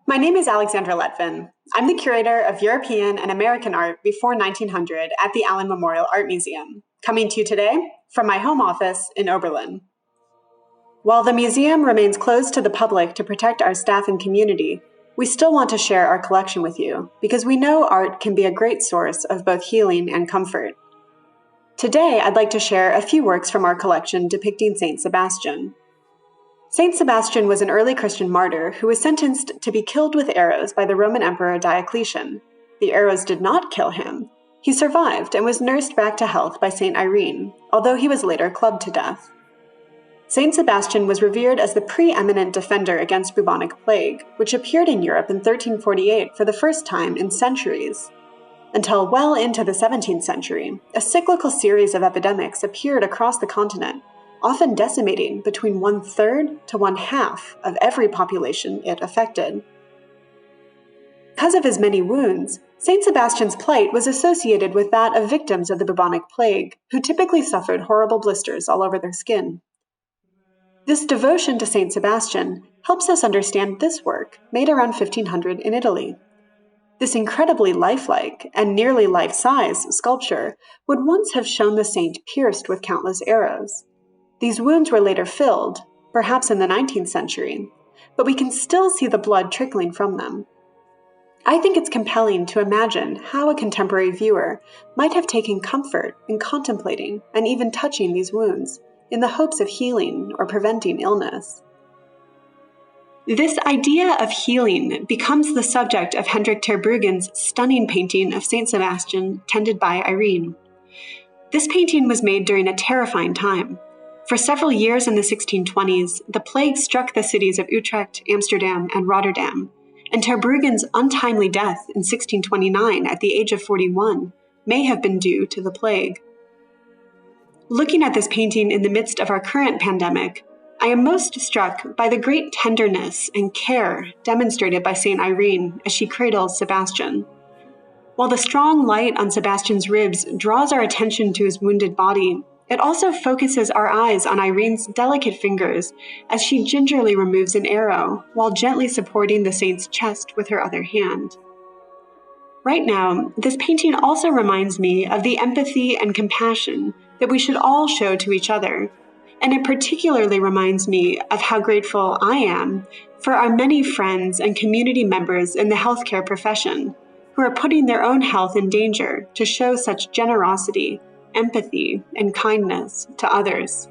My name is Alexandra Letvin. I'm the curator of European and American art before 1900 at the Allen Memorial Art Museum, coming to you today from my home office in Oberlin. While the museum remains closed to the public to protect our staff and community, we still want to share our collection with you because we know art can be a great source of both healing and comfort. Today, I'd like to share a few works from our collection depicting Saint Sebastian. Saint Sebastian was an early Christian martyr who was sentenced to be killed with arrows by the Roman Emperor Diocletian. The arrows did not kill him. He survived and was nursed back to health by Saint Irene, although he was later clubbed to death. Saint Sebastian was revered as the preeminent defender against bubonic plague, which appeared in Europe in 1348 for the first time in centuries. Until well into the 17th century, a cyclical series of epidemics appeared across the continent, often decimating between 1/3 to 1/2 of every population it affected. Because of his many wounds, Saint Sebastian's plight was associated with that of victims of the bubonic plague, who typically suffered horrible blisters all over their skin. This devotion to Saint Sebastian helps us understand this work, made around 1500 in Italy. This incredibly lifelike and nearly life-size sculpture would once have shown the saint pierced with countless arrows. These wounds were later filled, perhaps in the 19th century, but we can still see the blood trickling from them. I think it's compelling to imagine how a contemporary viewer might have taken comfort in contemplating and even touching these wounds in the hopes of healing or preventing illness. This idea of healing becomes the subject of Hendrik ter Bruegen's stunning painting of Saint Sebastian tended by Irene. This painting was made during a terrifying time. For several years in the 1620s, the plague struck the cities of Utrecht, Amsterdam, and Rotterdam, and ter Bruegen's untimely death in 1629 at the age of 41 may have been due to the plague. Looking at this painting in the midst of our current pandemic, I am most struck by the great tenderness and care demonstrated by Saint Irene as she cradles Sebastian. While the strong light on Sebastian's ribs draws our attention to his wounded body, it also focuses our eyes on Irene's delicate fingers as she gingerly removes an arrow while gently supporting the saint's chest with her other hand. Right now, this painting also reminds me of the empathy and compassion that we should all show to each other, and it particularly reminds me of how grateful I am for our many friends and community members in the healthcare profession who are putting their own health in danger to show such generosity, empathy, and kindness to others.